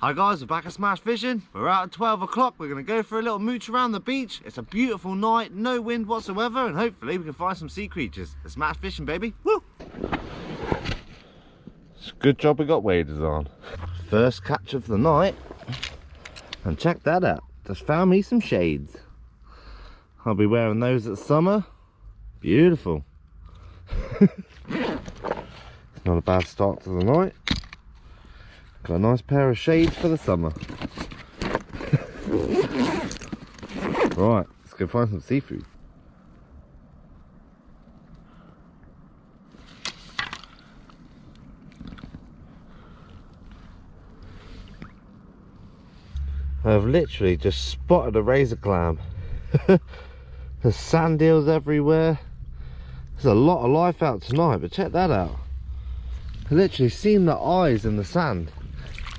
Hi guys, we're back at Smash Fishing. We're out at 12 o'clock. We're going to go for a little mooch around the beach. It's a beautiful night, no wind whatsoever, and hopefully we can find some sea creatures. It's Smash Fishing, baby. Woo! It's a good job we got waders on. First catch of the night. And check that out. Just found me some shades. I'll be wearing those at summer. Beautiful. It's not a bad start to the night. Got a nice pair of shades for the summer. Right, let's go find some seafood. I've literally just spotted a razor clam. There's sand eels everywhere. There's a lot of life out tonight, but check that out. I literally seen the eyes in the sand.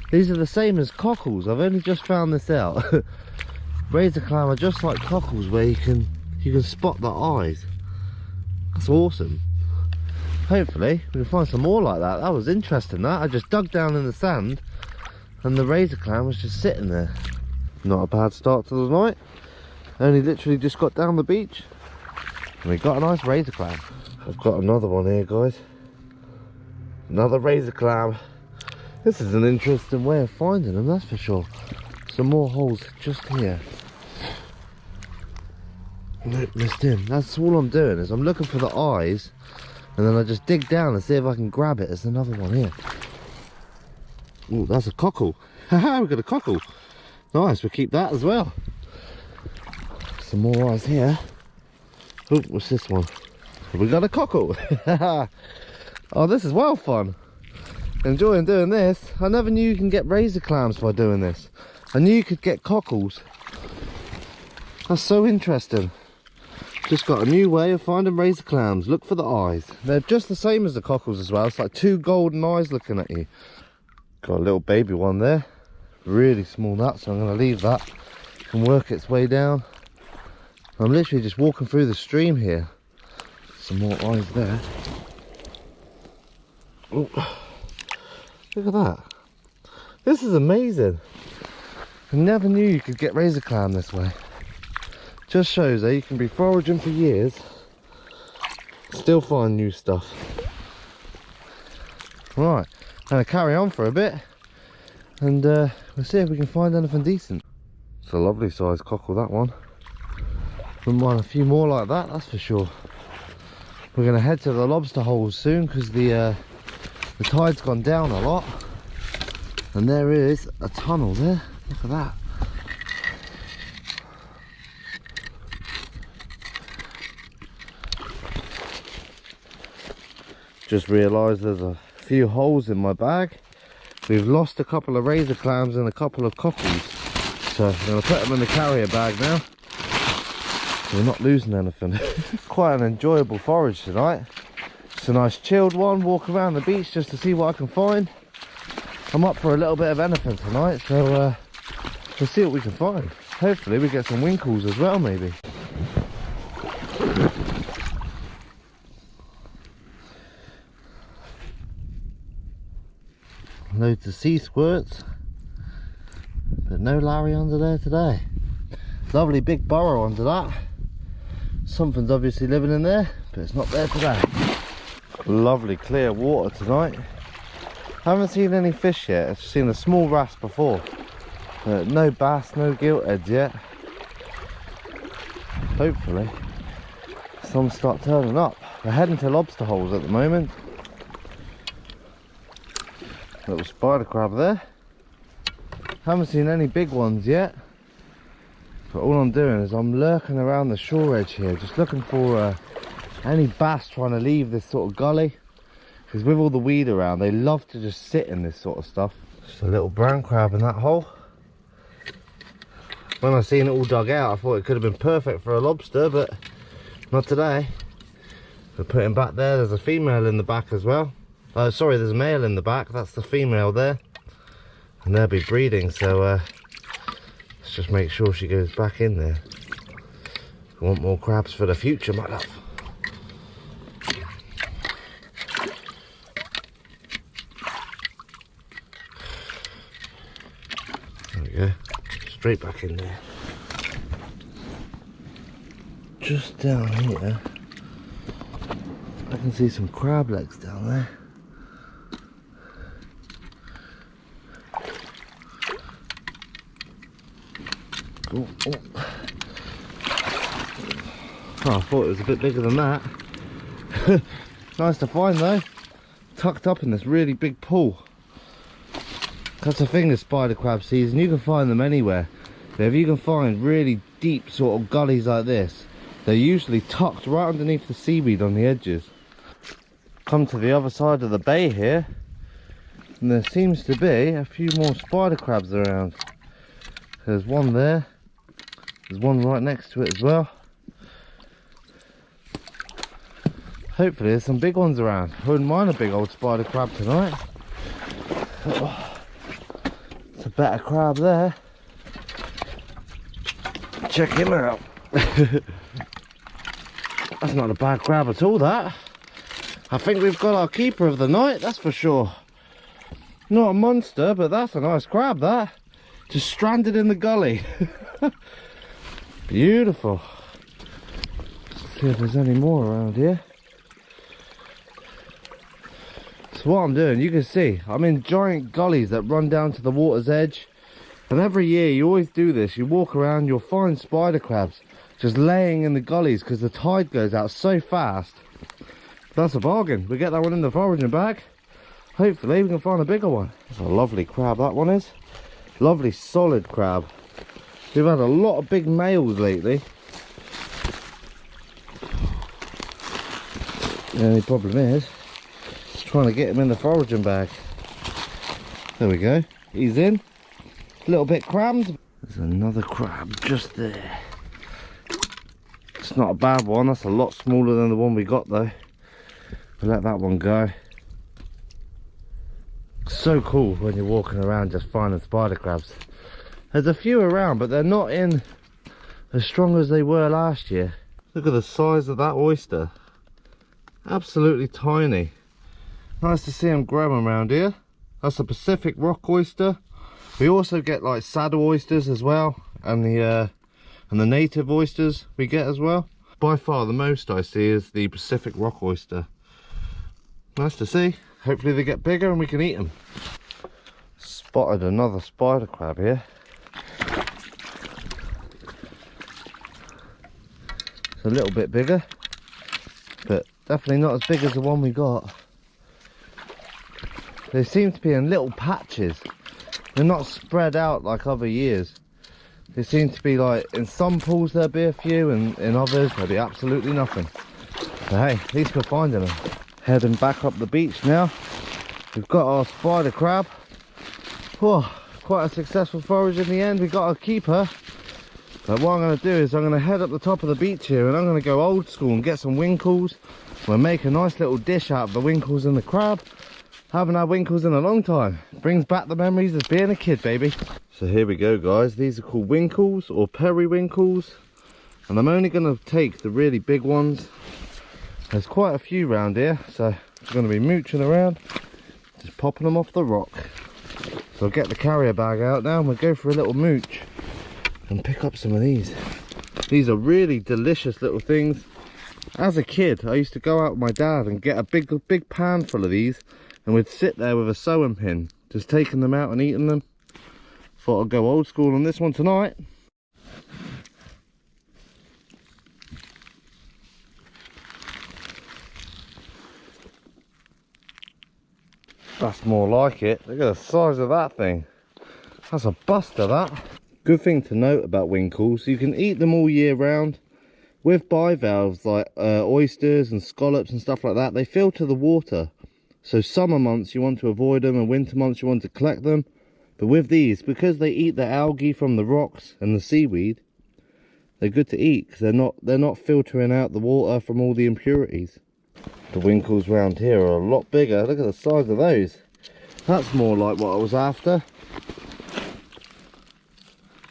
These are the same as cockles. I've only just found this out. Razor clam are just like cockles, where you can spot the eyes. That's awesome. Hopefully we can find some more like that. That was interesting. That I just dug down in the sand and the razor clam was just sitting there. Not a bad start to the night. Only literally just got down the beach and we got a nice razor clam. I've got another one here, guys. Another razor clam. This is an interesting way of finding them, that's for sure. Some more holes just here. Nope, missed him. That's all I'm doing, is I'm looking for the eyes and then I just dig down and see if I can grab it. There's another one here. Oh, that's a cockle. Haha, we've got a cockle. Nice, we'll keep that as well. Some more eyes here. Oh, what's this one? We got a cockle. Oh, this is well fun. Enjoying doing this. I never knew you can get razor clams by doing this. I knew you could get cockles. That's so interesting. Just got a new way of finding razor clams. Look for the eyes. They're just the same as the cockles as well. It's like two golden eyes looking at you. Got a little baby one there. Really small nut, so I'm going to leave that. Can work its way down. I'm literally just walking through the stream here. Some more eyes there. Oh. Look at that. This is amazing. I never knew you could get razor clam this way. Just shows that you can be foraging for years, still find new stuff. Right, I'm going to carry on for a bit and we'll see if we can find anything decent. It's a lovely size cockle, that one. Wouldn't mind a few more like that, that's for sure. We're going to head to the lobster holes soon because the tide's gone down a lot, and there is a tunnel there. Look at that. Just realised there's a few holes in my bag. We've lost a couple of razor clams and a couple of cockles, so I'm going to put them in the carrier bag now. We're not losing anything. Quite an enjoyable forage tonight. It's a nice chilled one, walk around the beach just to see what I can find. I'm up for a little bit of anything tonight, so we'll see what we can find. Hopefully we get some winkles as well, maybe. Loads of sea squirts, but no Larry under there today. Lovely big burrow under that. Something's obviously living in there, but it's not there today. Lovely clear water tonight. I haven't seen any fish yet. I've seen a small wrasse before, but no bass, no giltheads yet. Hopefully some start turning up. We're heading to lobster holes at the moment. Little spider crab there. Haven't seen any big ones yet, but all I'm doing is I'm lurking around the shore edge here, just looking for any bass trying to leave this sort of gully, because with all the weed around they love to just sit in this sort of stuff. Just a little brown crab in that hole. When I seen it all dug out, I thought it could have been perfect for a lobster, but not today. We're putting back there. There's a female in the back as well. Oh, sorry, there's a male in the back. That's the female there, and they'll be breeding, so let's just make sure she goes back in there. We want more crabs for the future, my love. straight back in there. Just down here, I can see some crab legs down there. Oh, oh. Oh, I thought it was a bit bigger than that. Nice to find though, tucked up in this really big pool. That's the thing with spider crab season, you can find them anywhere. But if you can find really deep sort of gullies like this, they're usually tucked right underneath the seaweed on the edges. Come to the other side of the bay here, and there seems to be a few more spider crabs around. There's one there, there's one right next to it as well. Hopefully there's some big ones around. I wouldn't mind a big old spider crab tonight. Oh, it's a better crab there. Check him out. That's not a bad crab at all, that. I think we've got our keeper of the night, that's for sure. Not a monster, but that's a nice crab, that. Just stranded in the gully. Beautiful. Let's see if there's any more around here. So what I'm doing, you can see, I'm in giant gullies that run down to the water's edge. And every year you always do this, you walk around, you'll find spider crabs just laying in the gullies because the tide goes out so fast. That's a bargain. We get that one in the foraging bag. Hopefully we can find a bigger one. That's a lovely crab, that one is. Lovely solid crab. We've had a lot of big males lately. The only problem is trying to get him in the foraging bag. There we go. He's in. A little bit crammed. There's another crab just there. It's not a bad one. That's a lot smaller than the one we got though. We'll let that one go. So cool when you're walking around just finding spider crabs. There's a few around, but they're not in as strong as they were last year. Look at the size of that oyster. Absolutely tiny. Nice to see them growing around here. That's a Pacific rock oyster. We also get like saddle oysters as well, and the native oysters we get as well. By far the most I see is the Pacific rock oyster. Nice to see. Hopefully they get bigger and we can eat them. Spotted another spider crab here. It's a little bit bigger, but definitely not as big as the one we got. They seem to be in little patches. They're not spread out like other years. They seem to be like, in some pools there'll be a few, and in others there'll be absolutely nothing. But hey, at least we're finding them. Heading back up the beach now. We've got our spider crab. Whoa, quite a successful forage in the end. We got our keeper. But what I'm going to do is I'm going to head up the top of the beach here, and I'm going to go old school and get some winkles. We'll make a nice little dish out of the winkles and the crab. Haven't had winkles in a long time. Brings back the memories of being a kid, baby. So here we go, guys. These are called winkles or periwinkles, and I'm only going to take the really big ones. There's quite a few around here, so I'm going to be mooching around, just popping them off the rock. So I'll get the carrier bag out now, and we'll go for a little mooch and pick up some of these. These are really delicious little things. As a kid, I used to go out with my dad and get a big pan full of these, and we'd sit there with a sewing pin, just taking them out and eating them. Thought I'd go old school on this one tonight. That's more like it. Look at the size of that thing. That's a buster, that. Good thing to note about winkles, you can eat them all year round. With bivalves like oysters and scallops and stuff like that, they filter the water. So summer months you want to avoid them, and winter months you want to collect them. But with these, because they eat the algae from the rocks and the seaweed, they're good to eat because they're not filtering out the water from all the impurities. The winkles round here are a lot bigger. Look at the size of those. That's more like what I was after.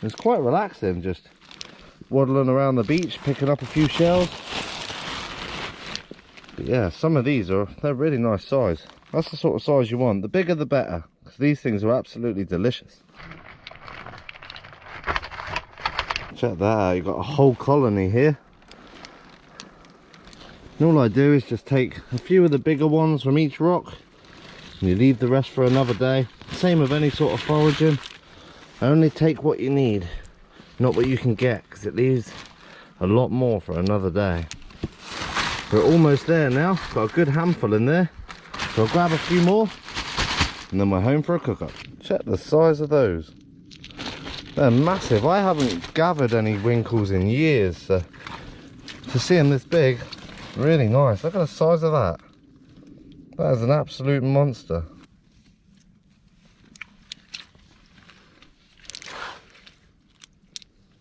It's quite relaxing, just waddling around the beach, picking up a few shells. But yeah, some of these they're really nice size. That's the sort of size you want. The bigger the better, because these things are absolutely delicious. Check that out, you've got a whole colony here. And all I do is just take a few of the bigger ones from each rock and you leave the rest for another day. Same with any sort of foraging. Only take what you need, not what you can get, because it leaves a lot more for another day. We're almost there now, got a good handful in there. So I'll grab a few more and then we're home for a cook-up. Check the size of those. They're massive. I haven't gathered any Winkles in years, so to see them this big, really nice. Look at the size of that. That is an absolute monster.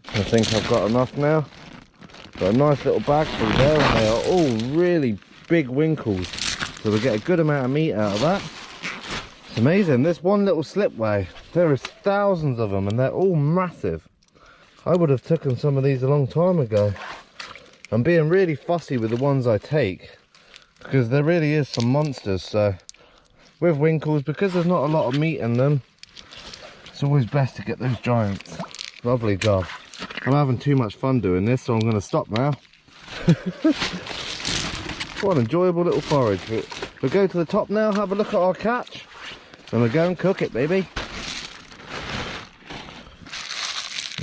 I think I've got enough now. Got a nice little bag full there, and they are all really big Winkles. So we get a good amount of meat out of that. It's amazing. This one little slipway, there is thousands of them and they're all massive. I would have taken some of these a long time ago. I'm being really fussy with the ones I take because there really is some monsters. So with Winkles, because there's not a lot of meat in them, it's always best to get those giants. Lovely job. I'm having too much fun doing this, so I'm going to stop now. What an enjoyable little forage. We'll go to the top now, have a look at our catch, and we'll go and cook it, baby.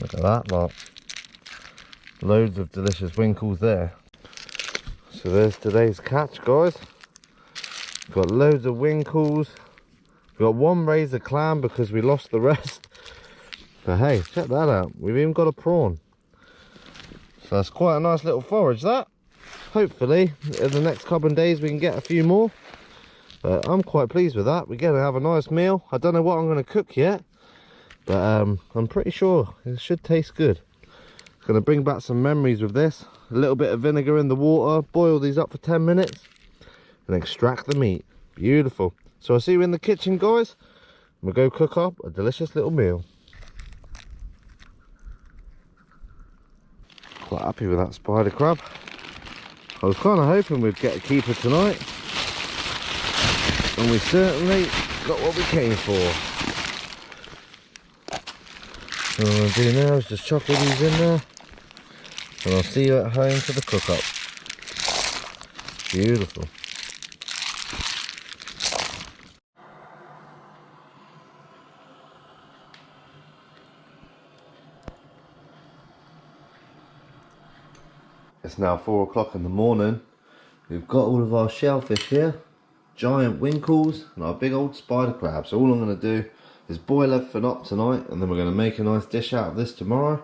Look at that lot. Loads of delicious Winkles there. So there's today's catch, guys. Got loads of Winkles. We've got one razor clam because we lost the rest. But hey, check that out. We've even got a prawn. So that's quite a nice little forage, that. Hopefully, in the next couple of days we can get a few more. But I'm quite pleased with that. We're going to have a nice meal. I don't know what I'm going to cook yet. But I'm pretty sure it should taste good. Going to bring back some memories with this. A little bit of vinegar in the water. Boil these up for 10 minutes. And extract the meat. Beautiful. So I'll see you in the kitchen, guys. We'll go cook up a delicious little meal. Quite happy with that spider crab. I was kind of hoping we'd get a keeper tonight, and we certainly got what we came for. So what I'm going to do now is just chuck all these in there, and I'll see you at home for the cook up. Beautiful. It's now 4 o'clock in the morning. We've got all of our shellfish here, giant Winkles and our big old spider crab. So all I'm going to do is boil everything up tonight, and then we're going to make a nice dish out of this tomorrow.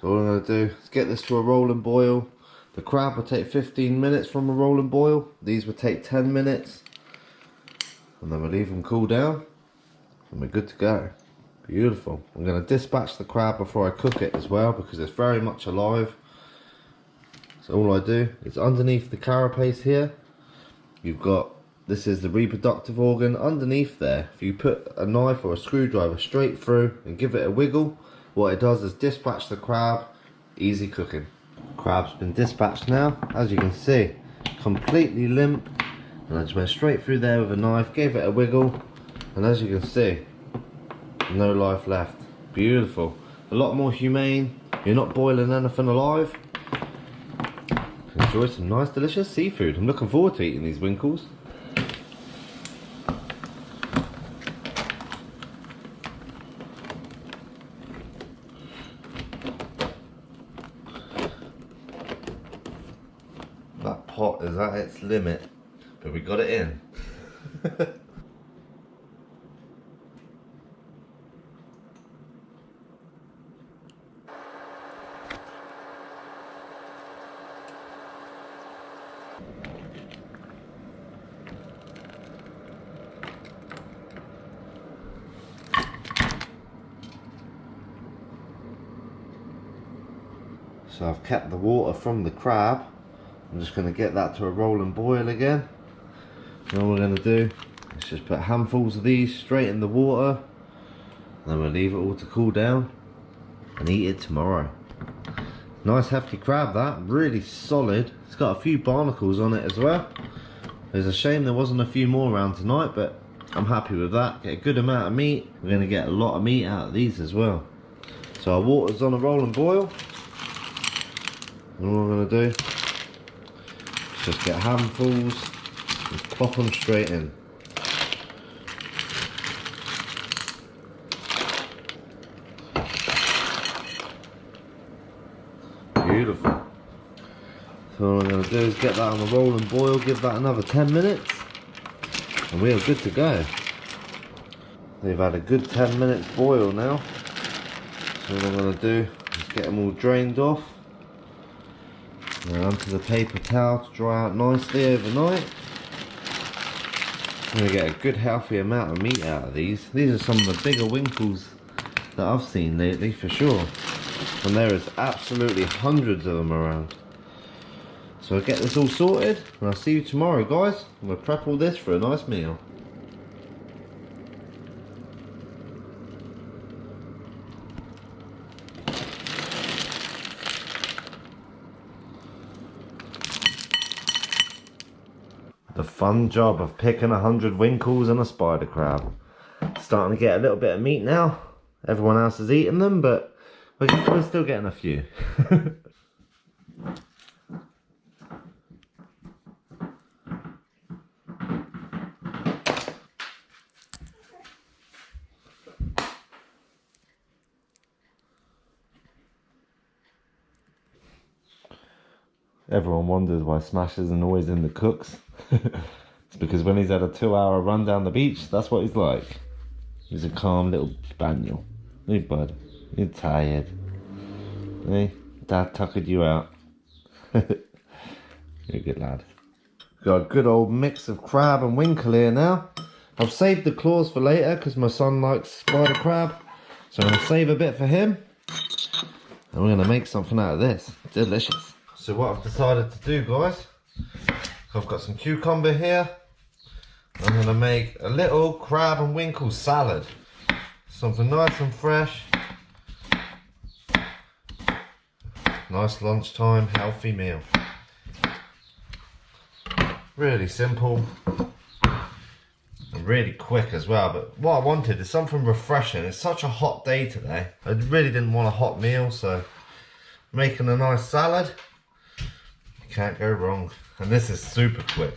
So all I'm going to do is get this to a rolling boil. The crab will take 15 minutes from a rolling boil. These will take 10 minutes. And then we'll leave them cool down and we're good to go. Beautiful. I'm going to dispatch the crab before I cook it as well, because it's very much alive. So all I do is underneath the carapace here, you've got, this is the reproductive organ. Underneath there, if you put a knife or a screwdriver straight through and give it a wiggle, what it does is dispatch the crab. Easy cooking. Crab's been dispatched now, as you can see, completely limp, and I just went straight through there with a knife, gave it a wiggle, and as you can see, no life left. Beautiful. A lot more humane. You're not boiling anything alive. Enjoy some nice delicious seafood. I'm looking forward to eating these Winkles. That pot is at its limit, but we got it in. So I've kept the water from the crab. I'm just going to get that to a rolling boil again. And all we're going to do is just put handfuls of these straight in the water. Then we'll leave it all to cool down and eat it tomorrow. Nice hefty crab, that, really solid. It's got a few barnacles on it as well. It's a shame there wasn't a few more around tonight, but I'm happy with that. Get a good amount of meat. We're going to get a lot of meat out of these as well. So our water's on a rolling boil. And all I'm going to do is just get handfuls and pop them straight in. Beautiful. So all I'm going to do is get that on a rolling boil, give that another 10 minutes, and we are good to go. They've had a good 10 minutes boil now. So what I'm going to do is get them all drained off. Now onto the paper towel to dry out nicely overnight. I'm going to get a good healthy amount of meat out of these. These are some of the bigger Winkles that I've seen lately for sure. And there is absolutely hundreds of them around. So I'll get this all sorted and I'll see you tomorrow, guys. I'm going to prep all this for a nice meal. The fun job of picking 100 Winkles and a spider crab. Starting to get a little bit of meat now. Everyone else is eating them, but we're still getting a few. Everyone wonders why Smash isn't always in the cooks. It's because when he's had a 2-hour run down the beach, that's what he's like. He's a calm little spaniel. Hey bud, you're tired. Hey, Dad tuckered you out. You're a good lad. Got a good old mix of crab and Winkle here now. I've saved the claws for later because my son likes spider crab. So I'm going to save a bit for him. And we're going to make something out of this. Delicious. So what I've decided to do, guys, I've got some cucumber here. I'm going to make a little crab and Winkle salad. Something nice and fresh. Nice lunchtime, healthy meal. Really simple. And really quick as well. But what I wanted is something refreshing. It's such a hot day today. I really didn't want a hot meal, so making a nice salad. Can't go wrong. And this is super quick.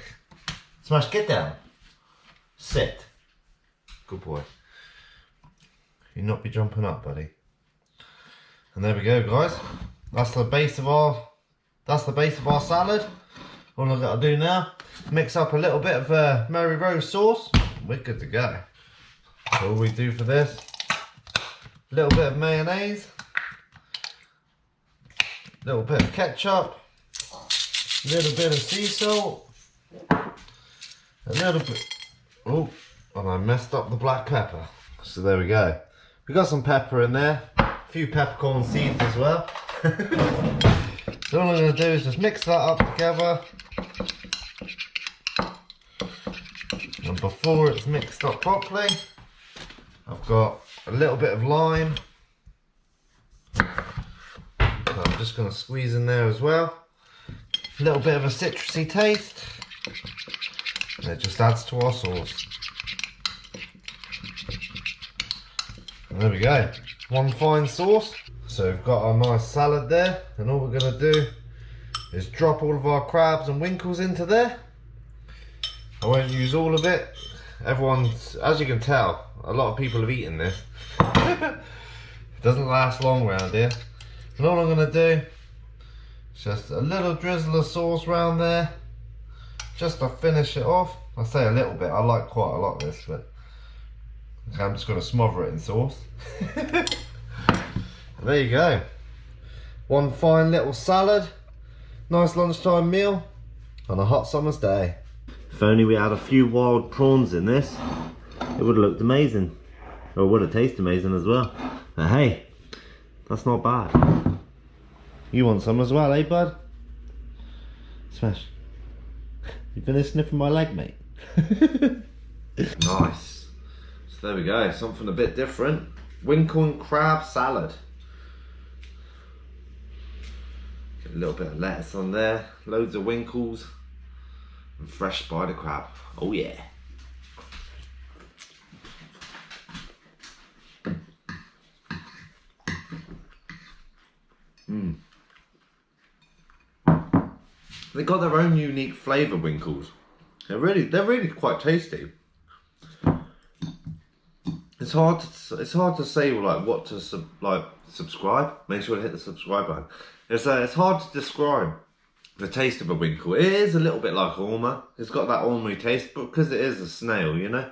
Smash, get down. Sit. Good boy. You not be jumping up, buddy. And there we go, guys. That's the base of our salad. All I've got to do now, mix up a little bit of Mary Rose sauce. We're good to go. So all we do for this, a little bit of mayonnaise, a little bit of ketchup, a little bit of sea salt, a little bit, oh, and I messed up the black pepper. So there we go. We got some pepper in there, a few peppercorn seeds as well. So all I'm going to do is just mix that up together. And before it's mixed up properly, I've got a little bit of lime. So I'm just going to squeeze in there as well. A little bit of a citrusy taste. And it just adds to our sauce. And there we go. One fine sauce. So we've got our nice salad there. And all we're going to do is drop all of our crabs and Winkles into there. I won't use all of it. Everyone's, as you can tell, a lot of people have eaten this. It doesn't last long around here. And all I'm going to do is just a little drizzle of sauce around there, just to finish it off. I say a little bit, I like quite a lot of this, but I'm just going to smother it in sauce. And there you go. One fine little salad, nice lunchtime meal on a hot summer's day. If only we had a few wild prawns in this, it would have looked amazing. Or it would have tasted amazing as well. But hey, that's not bad. You want some as well, eh bud? Smash. You finished sniffing my leg, mate? Nice. So there we go, something a bit different. Winkle and crab salad. Get a little bit of lettuce on there, loads of Winkles, and fresh spider crab. Oh yeah. They got their own unique flavour, Winkles. They're really quite tasty. It's hard to say like what to subscribe. Make sure to hit the subscribe button. It's hard to describe the taste of a Winkle. It is a little bit like Ormer. It's got that ormery taste, but because it is a snail, you know.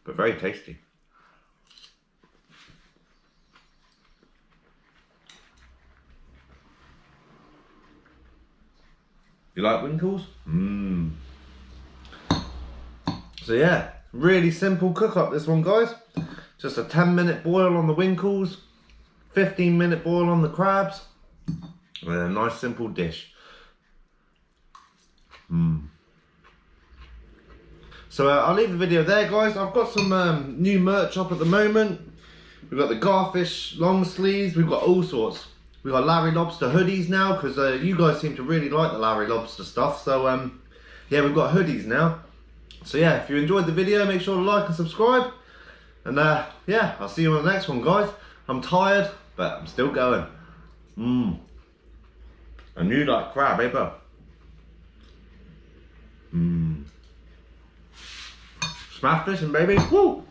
But very tasty. You like Winkles? Mmm. So yeah, really simple cook up this one, guys. Just a 10-minute boil on the Winkles, 15-minute boil on the crabs, and a nice simple dish. Mmm. So I'll leave the video there, guys. I've got some new merch up at the moment. We've got the Garfish long sleeves. We've got all sorts. We've got Larry Lobster hoodies now, because you guys seem to really like the Larry Lobster stuff. So yeah, we've got hoodies now. So yeah, if you enjoyed the video, make sure to like and subscribe. And yeah, I'll see you on the next one, guys. I'm tired, but I'm still going. Mmm. And you like crab, eh, bro? Mmm. Smash fishing, baby. Woo!